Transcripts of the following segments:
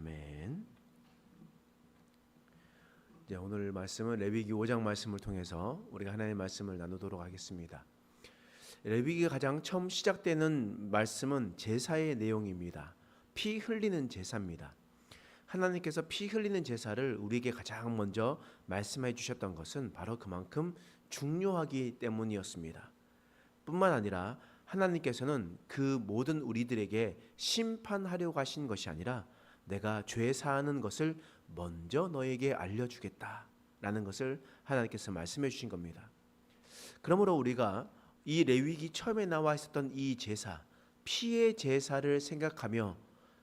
아멘. 오늘 말씀은 레위기 5장 말씀을 통해서 우리가 하나님의 말씀을 나누도록 하겠습니다. 레위기가 가장 처음 시작되는 말씀은 제사의 내용입니다. 피 흘리는 제사입니다. 하나님께서 피 흘리는 제사를 우리에게 가장 먼저 말씀해 주셨던 것은 바로 그만큼 중요하기 때문이었습니다. 뿐만 아니라 하나님께서는 그 모든 우리들에게 심판하려고 하신 것이 아니라 내가 죄 사하는 것을 먼저 너에게 알려주겠다라는 것을 하나님께서 말씀해 주신 겁니다. 그러므로 우리가 이 레위기 처음에 나와 있었던 이 제사, 피의 제사를 생각하며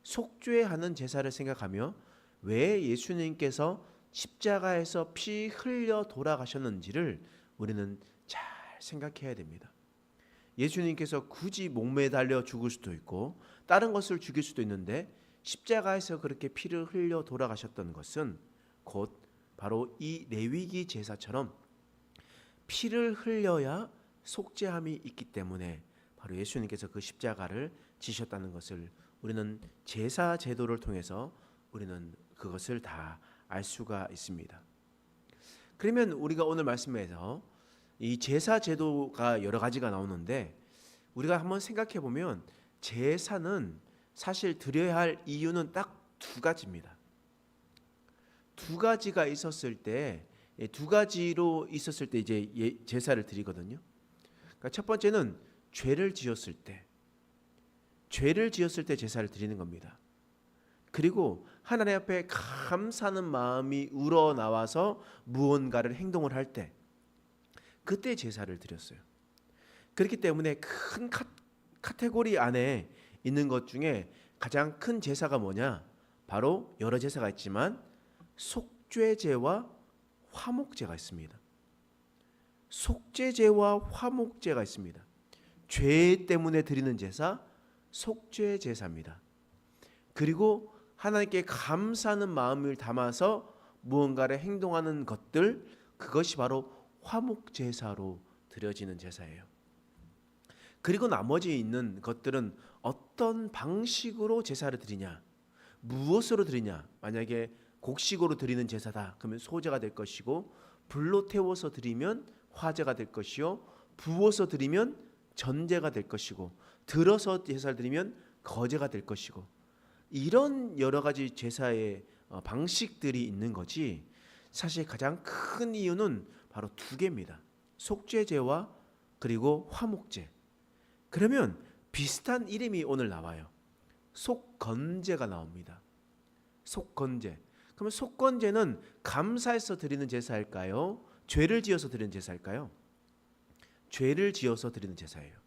속죄하는 제사를 생각하며 왜 예수님께서 십자가에서 피 흘려 돌아가셨는지를 우리는 잘 생각해야 됩니다. 예수님께서 굳이 목매달려 죽을 수도 있고 다른 것을 죽일 수도 있는데 십자가에서 그렇게 피를 흘려 돌아가셨던 것은 곧 바로 이 레위기 제사처럼 피를 흘려야 속죄함이 있기 때문에 바로 예수님께서 그 십자가를 지셨다는 것을 우리는 제사 제도를 통해서 우리는 그것을 다 알 수가 있습니다. 그러면 우리가 오늘 말씀에서 이 제사 제도가 여러 가지가 나오는데 우리가 한번 생각해 보면 제사는 사실 드려야 할 이유는 딱 두 가지입니다. 두 가지가 있었을 때, 두 가지로 있었을 때 이제 제사를 드리거든요. 그러니까 첫 번째는 죄를 지었을 때 제사를 드리는 겁니다. 그리고 하나님 앞에 감사하는 마음이 우러나와서 무언가를 행동을 할 때 그때 제사를 드렸어요. 그렇기 때문에 큰 카테고리 안에 있는 것 중에 가장 큰 제사가 뭐냐? 바로 여러 제사가 있지만 속죄제와 화목제가 있습니다. 속죄제와 화목제가 있습니다. 죄 때문에 드리는 제사, 속죄제사입니다. 그리고 하나님께 감사하는 마음을 담아서 무언가를 행동하는 것들, 그것이 바로 화목제사로 드려지는 제사예요. 그리고 나머지 있는 것들은 어떤 방식으로 제사를 드리냐, 무엇으로 드리냐. 만약에 곡식으로 드리는 제사다 그러면 소제가 될 것이고, 불로 태워서 드리면 화제가 될 것이요, 부어서 드리면 전제가 될 것이고, 들어서 제사를 드리면 거제가 될 것이고, 이런 여러 가지 제사의 방식들이 있는 거지. 사실 가장 큰 이유는 바로 두 개입니다. 속죄제와 그리고 화목제. 그러면 비슷한 이름이 오늘 나와요. 속건제가 나옵니다. 속건제. 그러면 속건제는 감사해서 드리는 제사일까요? 죄를 지어서 드리는 제사일까요? 죄를 지어서 드리는 제사예요.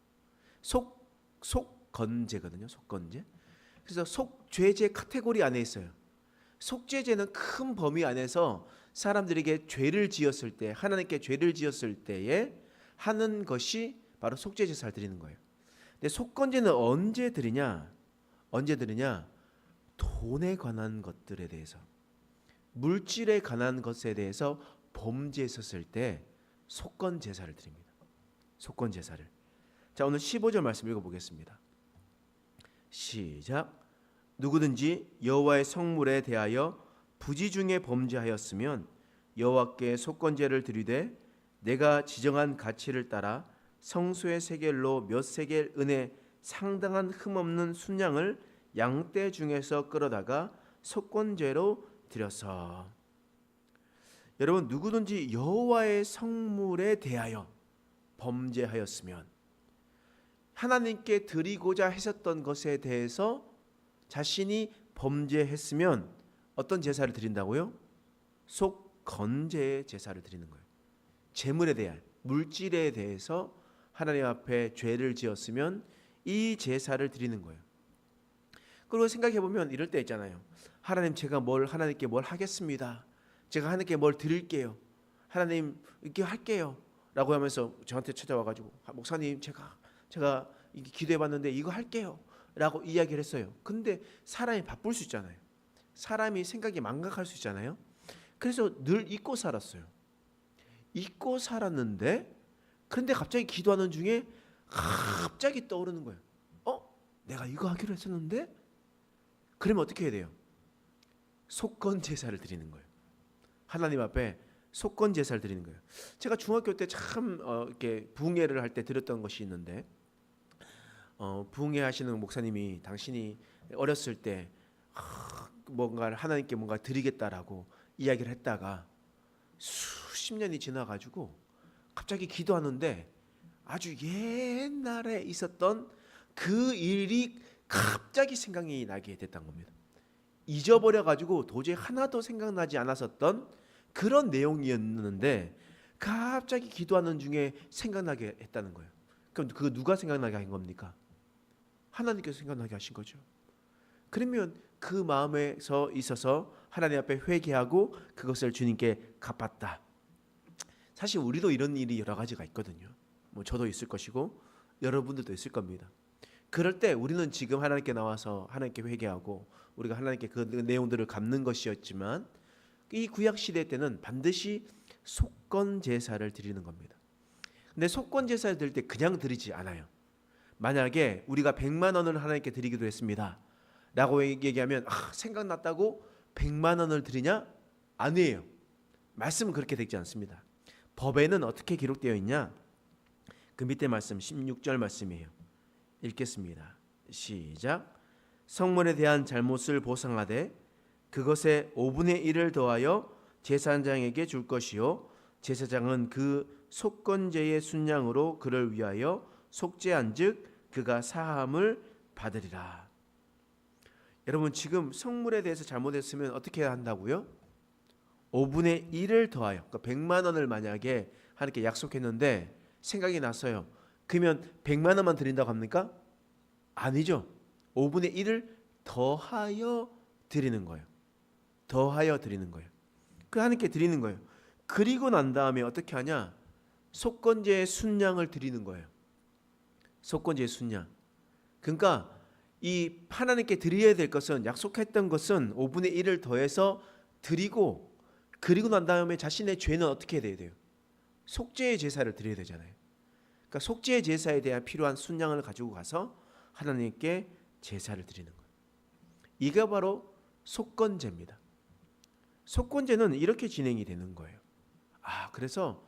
속건제거든요. 속건제. 그래서 속죄제 카테고리 안에 있어요. 속죄제는 큰 범위 안에서 사람들에게 죄를 지었을 때, 하나님께 죄를 지었을 때에 하는 것이 바로 속죄제사를 드리는 거예요. 근데 속건제는 언제 드리냐? 돈에 관한 것들에 대해서, 물질에 관한 것에 대해서 범죄했었을 때 속건제사를 드립니다. 속건제사를. 자, 오늘 15절 말씀 읽어보겠습니다. 시작. 누구든지 여호와의 성물에 대하여 부지 중에 범죄하였으면 여호와께 속건제를 드리되 내가 지정한 가치를 따라 성소의 세겔로 몇 세겔 은에 상당한 흠없는 순양을 양떼 중에서 끌어다가 속건제로 드려서. 여러분, 누구든지 여호와의 성물에 대하여 범죄하였으면, 하나님께 드리고자 했었던 것에 대해서 자신이 범죄했으면 어떤 제사를 드린다고요? 속건제의 제사를 드리는 거예요. 재물에 대한, 물질에 대해서 하나님 앞에 죄를 지었으면 이 제사를 드리는 거예요. 그리고 생각해 보면 이럴 때 있잖아요. 하나님, 제가 하나님께 뭘 하겠습니다. 제가 하나님께 뭘 드릴게요. 하나님, 이렇게 할게요. 라고 하면서 저한테 찾아와가지고, 목사님, 제가 기도해봤는데 이거 할게요. 라고 이야기를 했어요. 근데 사람이 바쁠 수 있잖아요. 사람이 생각이 망각할 수 있잖아요. 그래서 늘 잊고 살았어요. 잊고 살았는데, 그런데 갑자기 기도하는 중에 갑자기 떠오르는 거예요. 내가 이거 하기로 했었는데? 그러면 어떻게 해야 돼요? 속건 제사를 드리는 거예요. 하나님 앞에 속건 제사를 드리는 거예요. 제가 중학교 때 참 이렇게 부흥회를 할 때 드렸던 것이 있는데, 부흥회 하시는 목사님이 당신이 어렸을 때 뭔가 하나님께 뭔가 드리겠다라고 이야기를 했다가 수십 년이 지나가지고 갑자기 기도하는데 아주 옛날에 있었던 그 일이 갑자기 생각이 나게 됐던 겁니다. 잊어버려가지고 도저히 하나도 생각나지 않았었던 그런 내용이었는데 갑자기 기도하는 중에 생각나게 했다는 거예요. 그럼 그 누가 생각나게 한 겁니까? 하나님께서 생각나게 하신 거죠. 그러면 그 마음에서 있어서 하나님 앞에 회개하고 그것을 주님께 갚았다. 사실 우리도 이런 일이 여러 가지가 있거든요. 뭐 저도 있을 것이고 여러분들도 있을 겁니다. 그럴 때 우리는 지금 하나님께 나와서 하나님께 회개하고 우리가 하나님께 그 내용들을 갚는 것이었지만, 이 구약 시대 때는 반드시 속건 제사를 드리는 겁니다. 근데 속건 제사를 드릴 때 그냥 드리지 않아요. 만약에 우리가 100만 원을 하나님께 드리기도 했습니다 라고 얘기하면 생각났다고 100만 원을 드리냐? 아니에요. 말씀은 그렇게 되지 않습니다. 법에는 어떻게 기록되어 있냐? 그 밑에 말씀 16절 말씀이에요. 읽겠습니다. 시작. 성물에 대한 잘못을 보상하되 그것의 5분의 1을 더하여 제사장에게 줄 것이요 제사장은 그 속건제의 순양으로 그를 위하여 속죄한즉 그가 사함을 받으리라. 여러분, 지금 성물에 대해서 잘못했으면 어떻게 해야 한다고요? 5분의 1을 더하여, 그러니까 100만 원을 만약에 하나님께 약속했는데 생각이 났어요. 그러면 100만 원만 드린다고 합니까? 아니죠. 5분의 1을 더하여 드리는 거예요. 더하여 드리는 거예요. 그 하나님께 드리는 거예요. 그리고 난 다음에 어떻게 하냐? 속건제의 순양을 드리는 거예요. 속건제의 순양. 그러니까 이 하나님께 드려야 될 것은, 약속했던 것은 5분의 1을 더해서 드리고, 그리고 난 다음에 자신의 죄는 어떻게 해야 돼요? 속죄의 제사를 드려야 되잖아요. 그러니까 속죄의 제사에 대한 필요한 순양을 가지고 가서 하나님께 제사를 드리는 거예요. 이게 바로 속건제입니다. 속건제는 이렇게 진행이 되는 거예요. 그래서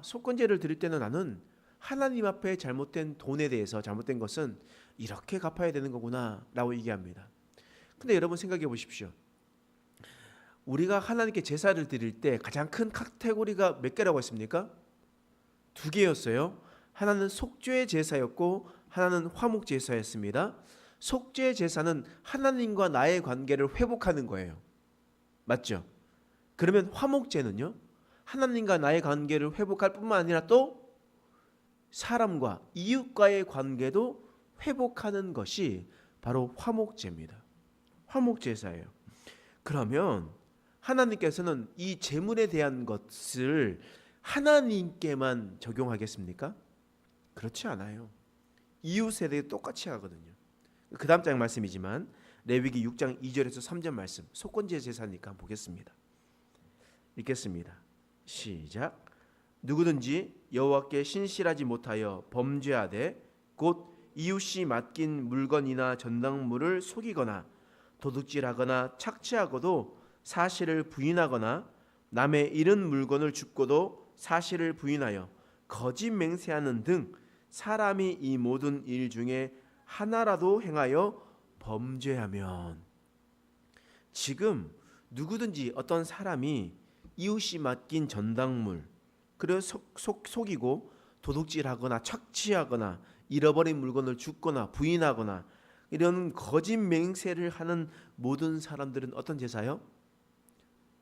속건제를 드릴 때는 나는 하나님 앞에 잘못된 돈에 대해서, 잘못된 것은 이렇게 갚아야 되는 거구나 라고 얘기합니다. 근데 여러분 생각해 보십시오. 우리가 하나님께 제사를 드릴 때 가장 큰 카테고리가 몇 개라고 했습니까? 2개였어요. 하나는 속죄 제사였고 하나는 화목 제사였습니다. 속죄 제사는 하나님과 나의 관계를 회복하는 거예요. 맞죠? 그러면 화목제는요, 하나님과 나의 관계를 회복할 뿐만 아니라 또 사람과 이웃과의 관계도 회복하는 것이 바로 화목제입니다. 화목제사예요. 그러면 하나님께서는 이 제물에 대한 것을 하나님께만 적용하겠습니까? 그렇지 않아요. 이웃에 대해 똑같이 하거든요. 그 다음 장 말씀이지만 레위기 6장 2절에서 3절 말씀, 속건제 제사니까 보겠습니다. 읽겠습니다. 시작. 누구든지 여호와께 신실하지 못하여 범죄하되 곧 이웃이 맡긴 물건이나 전당물을 속이거나 도둑질하거나 착취하고도 사실을 부인하거나 남의 잃은 물건을 줍고도 사실을 부인하여 거짓 맹세하는 등 사람이 이 모든 일 중에 하나라도 행하여 범죄하면, 지금 누구든지 어떤 사람이 이웃이 맡긴 전당물, 그를 속이고 도둑질하거나 착취하거나 잃어버린 물건을 줍거나 부인하거나 이런 거짓 맹세를 하는 모든 사람들은 어떤 제사요?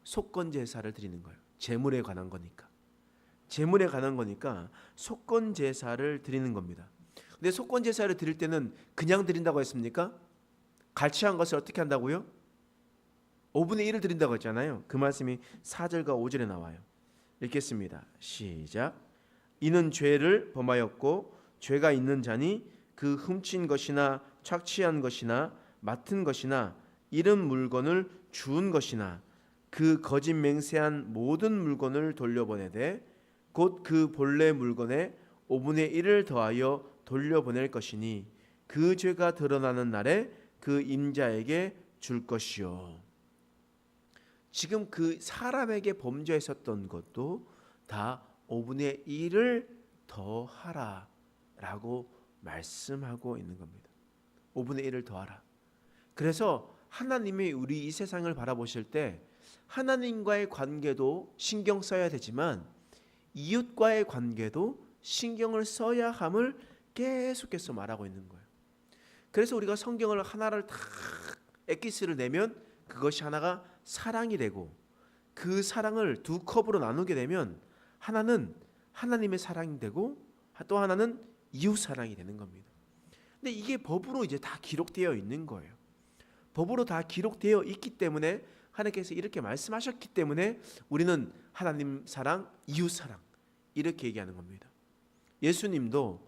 속건 제사를 드리는 거예요. 재물에 관한 거니까. 재물에 관한 거니까 속건 제사를 드리는 겁니다. 근데 속건 제사를 드릴 때는 그냥 드린다고 했습니까? 갈취한 것을 어떻게 한다고요? 5분의 1을 드린다고 했잖아요. 그 말씀이 4절과 5절에 나와요. 읽겠습니다. 시작. 이는 죄를 범하였고 죄가 있는 자니 그 훔친 것이나 착취한 것이나 맡은 것이나 잃은 물건을 주운 것이나 그 거짓 맹세한 모든 물건을 돌려보내되 곧 그 본래 물건의 5분의 1을 더하여 돌려보낼 것이니 그 죄가 드러나는 날에 그 임자에게 줄 것이요. 지금 그 사람에게 범죄했었던 것도 다 5분의 1을 더하라라고 말씀하고 있는 겁니다. 5분의 1을 더하라. 그래서 하나님이 우리 이 세상을 바라보실 때 하나님과의 관계도 신경 써야 되지만 이웃과의 관계도 신경을 써야 함을 계속해서 말하고 있는 거예요. 그래서 우리가 성경을 하나를 다 엑기스를 내면 그것이 하나가 사랑이 되고 그 사랑을 두 컵으로 나누게 되면 하나는 하나님의 사랑이 되고 또 하나는 이웃 사랑이 되는 겁니다. 근데 이게 법으로 이제 다 기록되어 있는 거예요. 법으로 다 기록되어 있기 때문에 하나님께서 이렇게 말씀하셨기 때문에 우리는 하나님 사랑, 이웃 사랑 이렇게 얘기하는 겁니다. 예수님도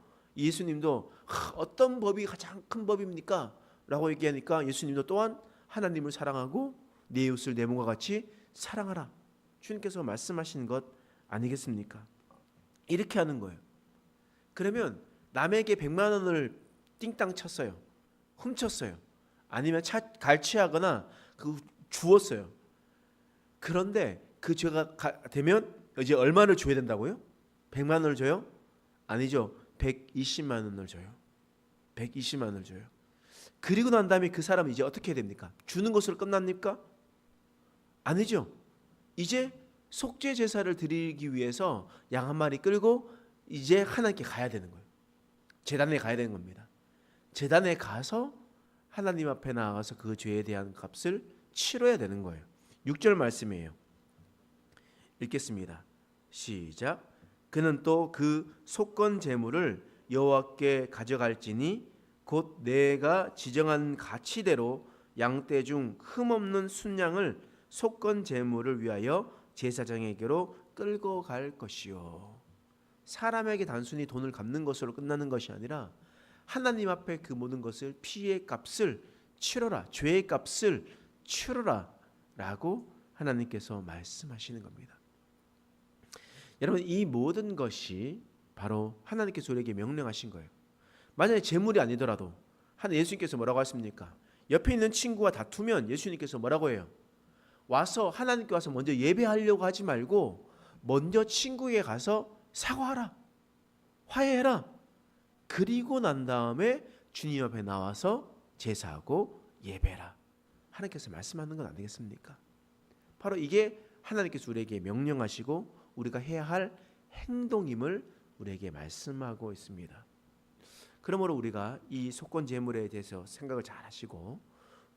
어떤 법이 가장 큰 법입니까? 라고 얘기하니까 예수님도 또한 하나님을 사랑하고 내 이웃을 내 몸과 같이 사랑하라. 주님께서 말씀하시는 것 아니겠습니까? 이렇게 하는 거예요. 그러면 남에게 100만 원을 띵땅 쳤어요. 훔쳤어요. 아니면 갈취하거나 주었어요. 그런데 그 죄가 되면 이제 얼마를 줘야 된다고요? 100만 원을 줘요? 아니죠. 120만 원을 줘요. 120만 원을 줘요. 그리고 난 다음에 그 사람은 이제 어떻게 해야 됩니까? 주는 것으로 끝납니까? 아니죠. 이제 속죄 제사를 드리기 위해서 양 한 마리 끌고 이제 하나님께 가야 되는 거예요. 제단에 가야 되는 겁니다. 제단에 가서 하나님 앞에 나아가서 그 죄에 대한 값을 치러야 되는 거예요. 6절 말씀이에요. 읽겠습니다. 시작. 그는 또 그 속건 제물을 여호와께 가져갈지니 곧 내가 지정한 가치대로 양떼 중 흠없는 순양을 속건 제물을 위하여 제사장에게로 끌고 갈 것이요. 사람에게 단순히 돈을 갚는 것으로 끝나는 것이 아니라 하나님 앞에 그 모든 것을 피의 값을 치러라, 죄의 값을 치러라 라고 하나님께서 말씀하시는 겁니다. 여러분, 이 모든 것이 바로 하나님께서 우리에게 명령하신 거예요. 만약에 재물이 아니더라도 예수님께서 뭐라고 하십니까? 옆에 있는 친구와 다투면 예수님께서 뭐라고 해요? 하나님께 와서 먼저 예배하려고 하지 말고 먼저 친구에게 가서 사과하라, 화해해라. 그리고 난 다음에 주님 앞에 나와서 제사하고 예배라. 하나님께서 말씀하는 건 아니겠습니까? 바로 이게 하나님께서 우리에게 명령하시고 우리가 해야 할 행동임을 우리에게 말씀하고 있습니다. 그러므로 우리가 이 속건 제물에 대해서 생각을 잘 하시고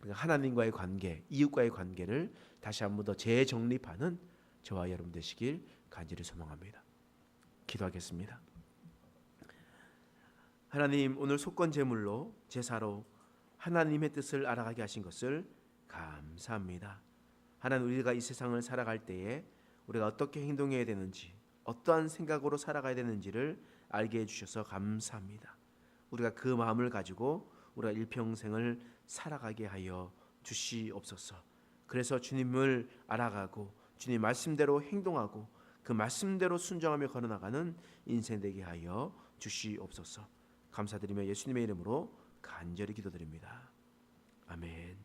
우리가 하나님과의 관계, 이웃과의 관계를 다시 한 번 더 재정립하는 저와 여러분 되시길 간절히 소망합니다. 기도하겠습니다. 하나님, 오늘 속건 제물로 제사로 하나님의 뜻을 알아가게 하신 것을 감사합니다. 하나님, 우리가 이 세상을 살아갈 때에 우리가 어떻게 행동해야 되는지, 어떠한 생각으로 살아가야 되는지를 알게 해주셔서 감사합니다. 우리가 그 마음을 가지고 우리가 일평생을 살아가게 하여 주시옵소서. 그래서 주님을 알아가고 주님 말씀대로 행동하고 그 말씀대로 순종하며 걸어나가는 인생 되게 하여 주시옵소서. 감사드리며 예수님의 이름으로 간절히 기도드립니다. 아멘.